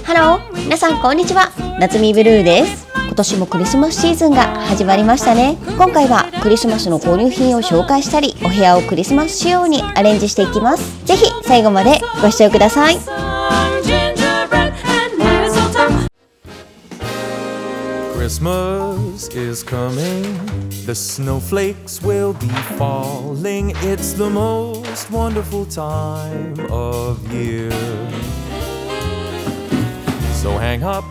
ハロー、皆さんこんにちは。なつみぶるーです。今年もクリスマスシーズンが始まりましたね。今回はクリスマスの購入品を紹介したり、お部屋をクリスマス仕様にアレンジしていきます。ぜひ最後までご視聴ください。Christmas is coming, the snowflakes will be falling. It's the most wonderful time of year. So hang up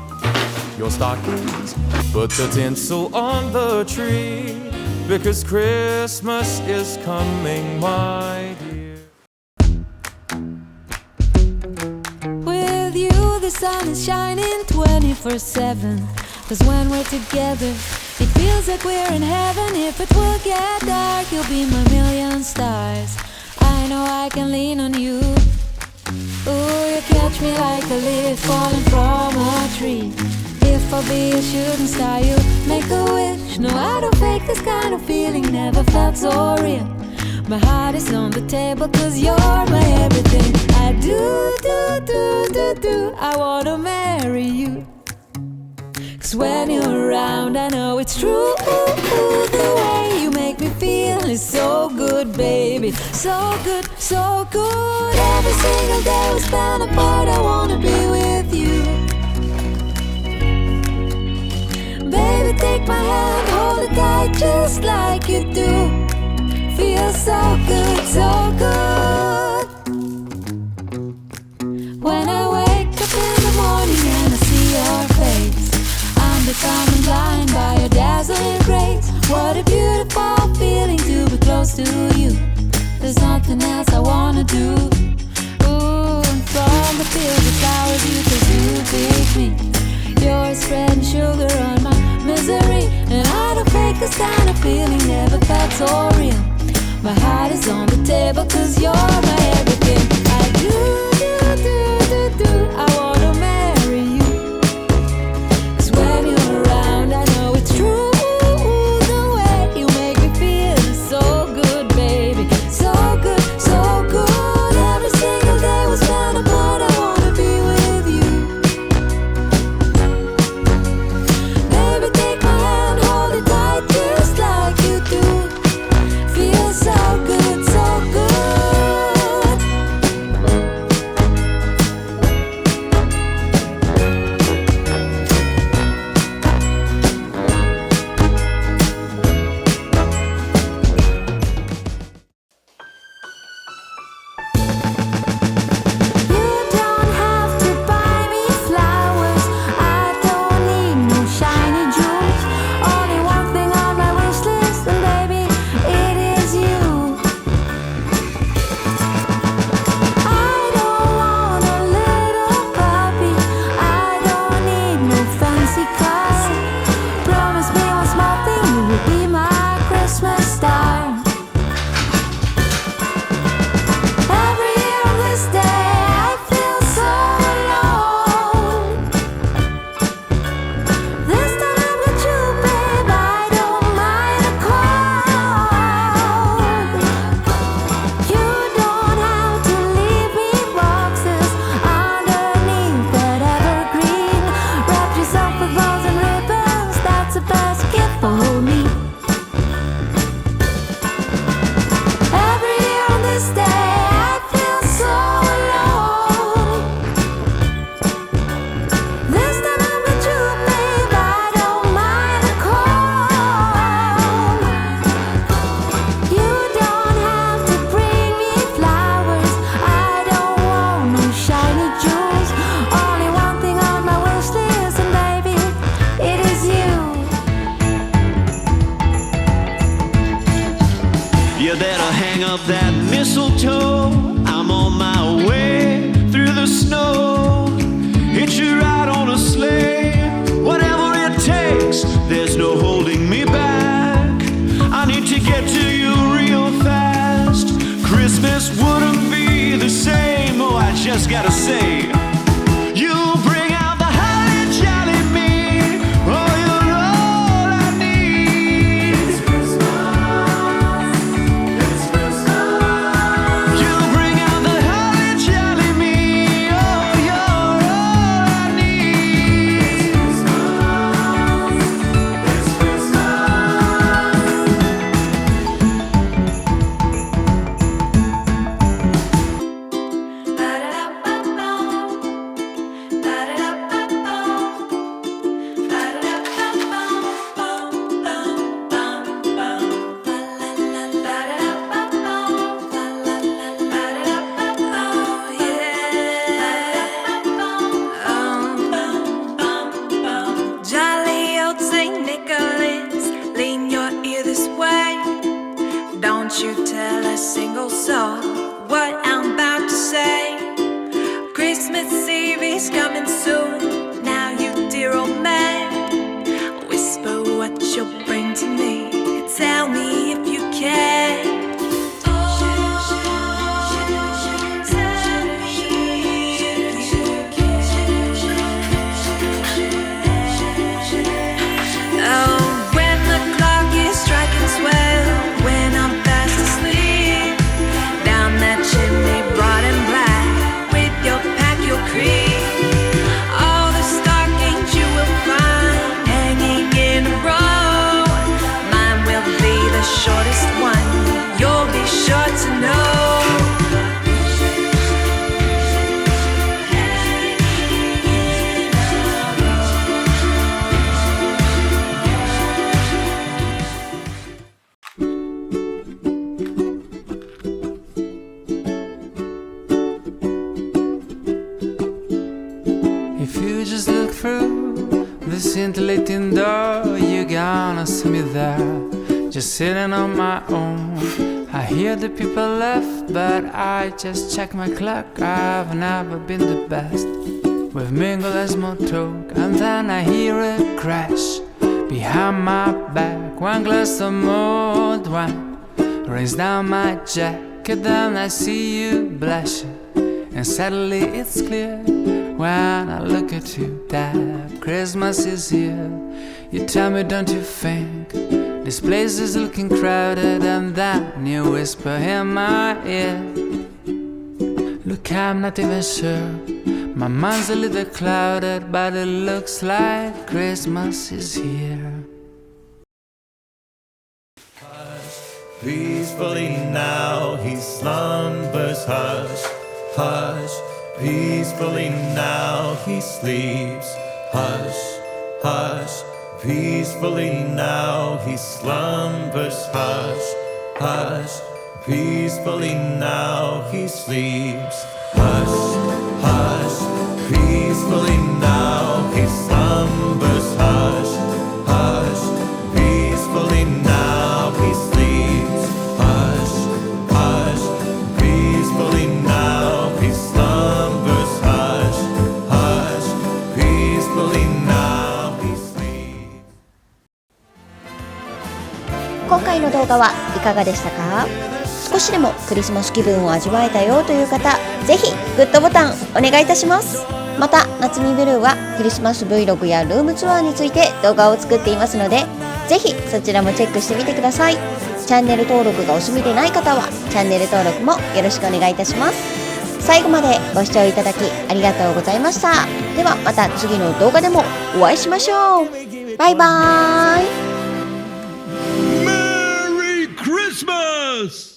your stockings, put the tinsel on the tree, because Christmas is coming, my dear. With you the sun is shining 24/7.'Cause when we're together, it feels like we're in heaven. If it will get dark, you'll be my million stars. I know I can lean on you. Ooh, you catch me like a leaf falling from a tree. If I'll be a shooting star, you make a wish. No, I don't fake this kind of feeling, never felt so real. My heart is on the table 'cause you're my everything. I do, I wanna marry you.'Cause when you're around, I know it's true. The way you make me feel is so good, baby. So good, so good. Every single day we spend apart, I wanna be with you. Baby, take my hand, hold it tight just like you do. Feels so good, so good. When I wake up in the morning and I see your face,I'm blind by your dazzling grace. What a beautiful feeling to be close to you. There's nothing else I wanna do. Ooh, and from the field of flowers you pick me. You're spreading sugar on my misery. And I don't fake this kind of feeling, never felt so real. My heart is on the table 'cause you're my everything. I do, I wanna marry You better hang up that mistletoe. I'm on my way through the snow. Hitch a ride on a sleigh. Whatever it takes, there's no holding me back. I need to get to you real fast. Christmas wouldn't be the same. Oh, I just gotta say, you bring out the holly jolly me. Oh, you're all I need. It's Christmas. It's Christmas. scintillating door, you're gonna see me there, just sitting on my own. I hear the people laugh, but I just check my clock. I've never been the best. We've mingled as small talk, and then I hear a crash behind my back. One glass of mulled wine rains down my jacket, then I see you blushing, and suddenly it's clear when I look at you that Christmas is here. You tell me, don't you think this place is looking crowded? And then you whisper in my ear, look, I'm not even sure. My mind's a little clouded, but it looks like Christmas is here. Peacefully now he slumbers, hush, hush. Peacefully now he sleeps, hush, hush. Peacefully now he slumbers, hush, hush. Peacefully now he sleeps, hush, hush. Peacefully now he slumbers, hush, hush. Peacefully now he sleeps, hush, hush. Peacefully now he slumbers, hush, hush. Peacefully now he sleeps. 今回の動画はいかがでしたか？少しでもクリスマス気分を味わえたよという方、ぜひグッドボタンお願いいたします。また、なつみブルーはクリスマス Vlog やルームツアーについて動画を作っていますので、ぜひそちらもチェックしてみてください。チャンネル登録がお済みでない方はチャンネル登録もよろしくお願いいたします。最後までご視聴いただきありがとうございました。ではまた次の動画でもお会いしましょう。バイバーイ。Merry Christmas!